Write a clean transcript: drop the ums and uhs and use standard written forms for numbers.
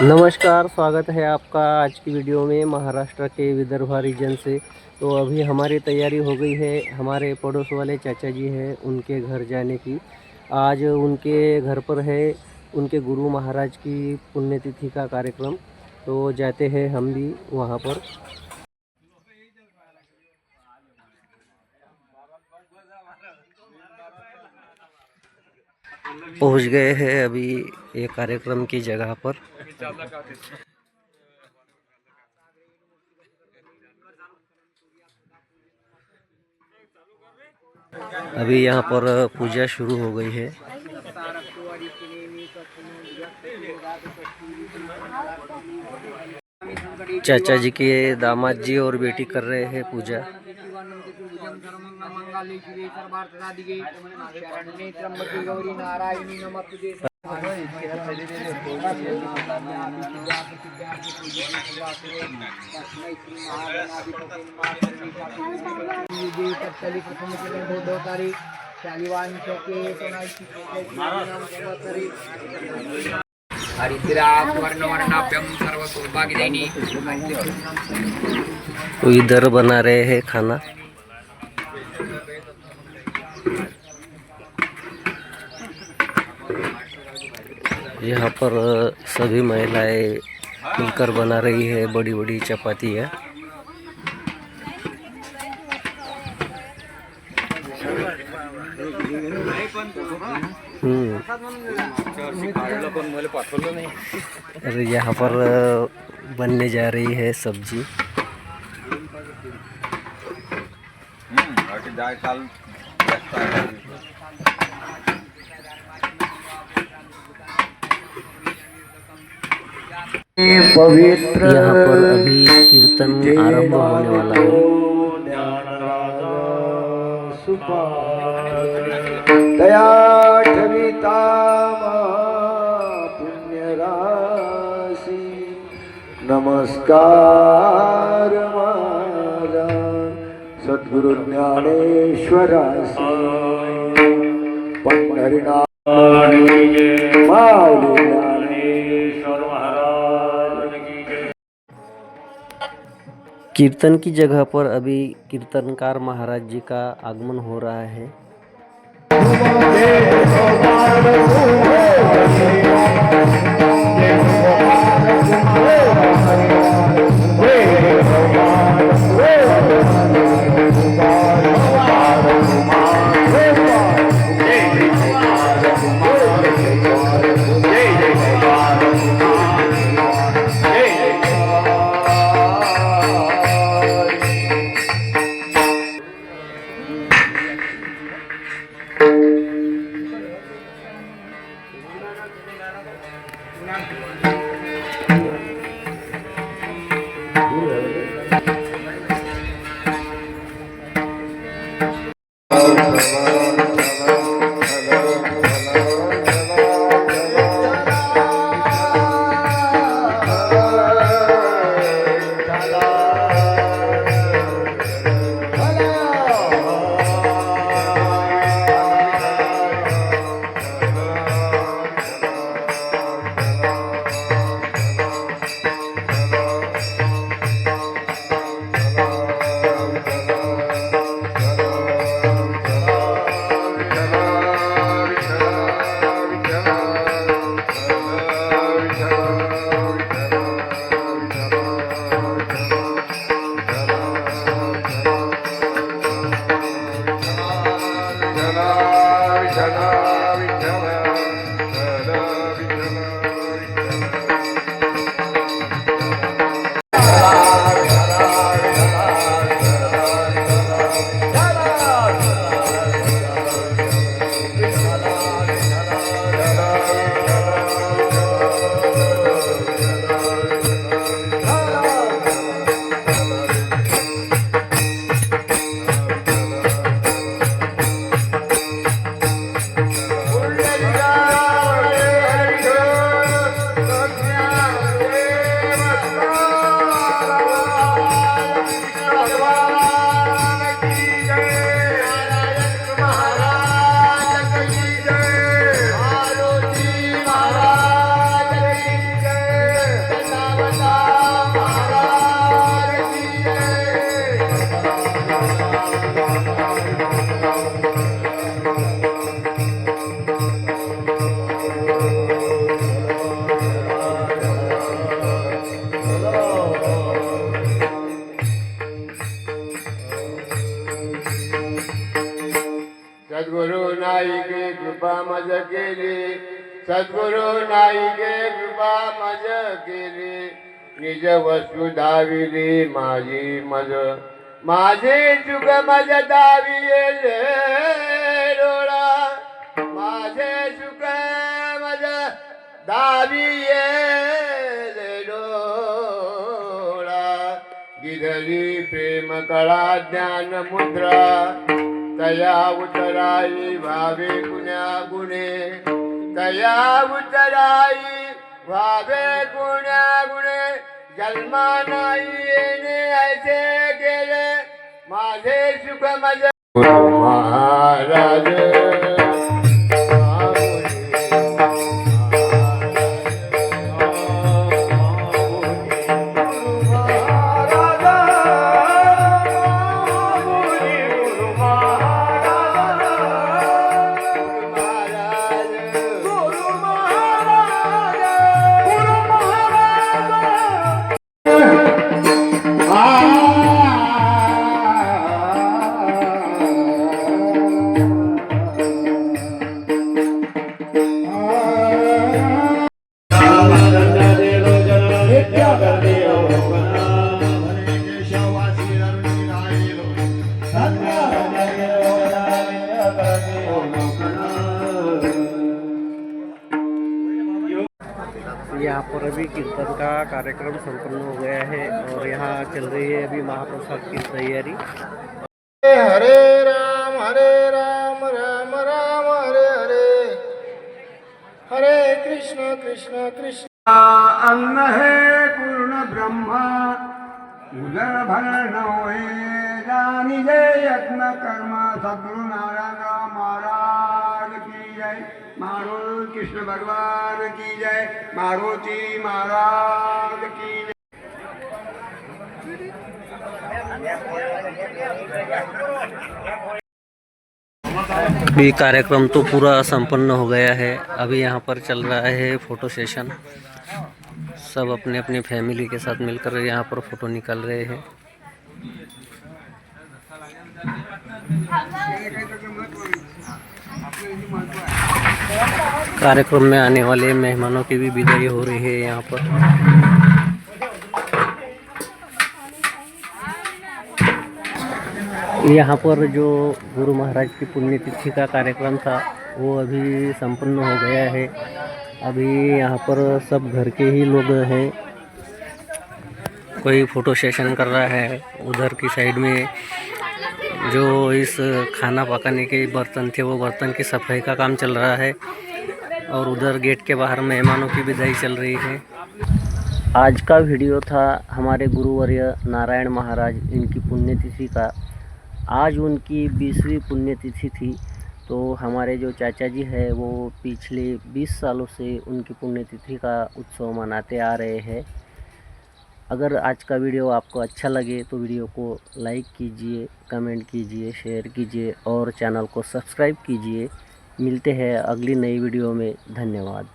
नमस्कार, स्वागत है आपका आज की वीडियो में महाराष्ट्र के विदर्भा रीजन से। तो अभी हमारी तैयारी हो गई है, हमारे पड़ोस वाले चाचा जी हैं उनके घर जाने की। आज उनके घर पर है उनके गुरु महाराज की पुण्यतिथि का कार्यक्रम। तो जाते हैं हम भी वहाँ पर। पहुँच गए हैं अभी ये कार्यक्रम की जगह पर। अभी यहाँ पर पूजा शुरू हो गई है। चाचा जी के दामाद जी और बेटी कर रहे हैं पूजा। तो इधर बना रहे हैं खाना। यहाँ पर सभी महिलाएं मिलकर बना रही है बड़ी बड़ी चपातियाँ। और यहाँ पर बनने जा रही है सब्जी। पवित्र यहाँ पर अभी कीर्तन आरंभ होने वाला है। दया ठविता पुण्य राशि नमस्कार माला सद्गुरु ज्ञानेश्वरासी पंढरीनाथ माऊली ज्ञानेश्वर महाराज की जय। कीर्तन की जगह पर अभी कीर्तनकार महाराज जी का आगमन हो रहा है। सद्गुरु नाही गे कृपा मज केली निज वस्तू दाविली माझी मज माझे चुक मज दाविले डोळा माझे चुक मज दाविले डोळा गिरली प्रेम कळा ज्ञान मुद्रा तया उतराई भावे गुण्या गुणे तया उतराई भावे गुण्या गुणे जन्मा नाही येणे ऐसे गेले माझे सुख मज महाराज यहाँ पर अभी कीर्तन का कार्यक्रम संपन्न हो गया है और यहाँ चल रही है अभी महाप्रसाद की तैयारी। हरे राम राम राम हरे हरे हरे कृष्ण कृष्ण कृष्ण अन्न है पूर्ण ब्रह्मा उदर भरण जानी जय यत्न कर्म सद्गुरु नारायण महाराज की जय मारुति कृष्ण भगवान की जय मारुति महाराज की जय। अभी कार्यक्रम तो पूरा संपन्न हो गया है। अभी यहाँ पर चल रहा है फोटो सेशन। सब अपने अपने फैमिली के साथ मिलकर यहाँ पर फोटो निकाल रहे हैं। कार्यक्रम में आने वाले मेहमानों की भी विदाई हो रही है यहाँ पर। यहाँ पर जो गुरु महाराज की पुण्यतिथि का कार्यक्रम था वो अभी संपन्न हो गया है। अभी यहाँ पर सब घर के ही लोग हैं। कोई फ़ोटो सेशन कर रहा है। उधर की साइड में जो इस खाना पकाने के बर्तन थे वो बर्तन की सफाई का काम चल रहा है और उधर गेट के बाहर मेहमानों की विदाई चल रही है। आज का वीडियो था हमारे गुरुवर्य नारायण महाराज इनकी पुण्यतिथि का। आज उनकी 20वीं पुण्यतिथि थी। तो हमारे जो चाचा जी है वो पिछले 20 सालों से उनकी पुण्यतिथि का उत्सव मनाते आ रहे हैं। अगर आज का वीडियो आपको अच्छा लगे तो वीडियो को लाइक कीजिए, कमेंट कीजिए, शेयर कीजिए और चैनल को सब्सक्राइब कीजिए। मिलते हैं अगली नई वीडियो में। धन्यवाद।